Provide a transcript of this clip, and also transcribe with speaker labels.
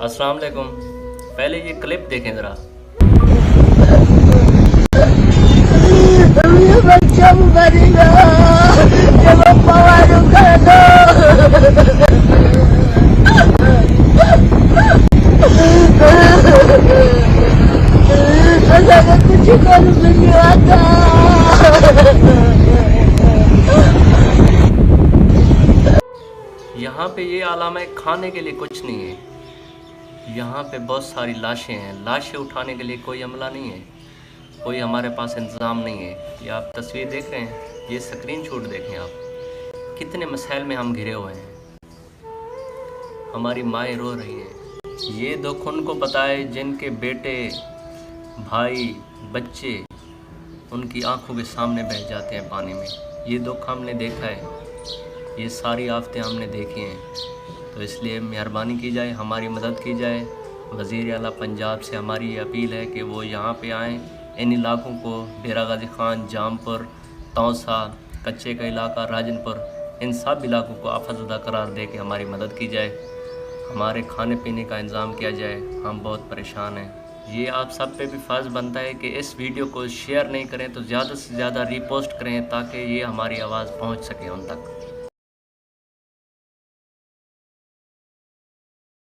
Speaker 1: अस्सलाम वालेकुम। पहले ये क्लिप देखें ज़रा।
Speaker 2: ये बच्चा मरेगा जब पवार कर दो। अगर कुछ कर नहीं आता।
Speaker 1: यहाँ पे ये आलाम है, खाने के लिए कुछ नहीं है। यहाँ पे बहुत सारी लाशें हैं, लाशें उठाने के लिए कोई अमला नहीं है, कोई हमारे पास इंतज़ाम नहीं है। ये आप तस्वीर देख रहे हैं, ये स्क्रीन शॉट देखें आप, कितने मसाइल में हम घिरे हुए हैं। हमारी माएँ रो रही हैं। ये दुख उनको पता है जिनके बेटे, भाई, बच्चे उनकी आंखों के सामने बह जाते हैं पानी में। ये दुख हमने देखा है, ये सारी आफतें हमने देखी हैं। तो इसलिए मेहरबानी की जाए, हमारी मदद की जाए। वज़ीर आला पंजाब से हमारी ये अपील है कि वो यहाँ पे आएँ, इन इलाकों को, डेरा गाजी खान, जामपुर, तौसा, कच्चे का इलाका, राजनपुर, इन सब इलाकों को आफतज़दा करार दे के हमारी मदद की जाए, हमारे खाने पीने का इंतज़ाम किया जाए। हम बहुत परेशान हैं। ये आप सब पे भी फ़र्ज़ बनता है कि इस वीडियो को शेयर नहीं करें तो ज़्यादा से ज़्यादा रीपोस्ट करें, ताकि ये हमारी आवाज़ पहुंच सके उन तक।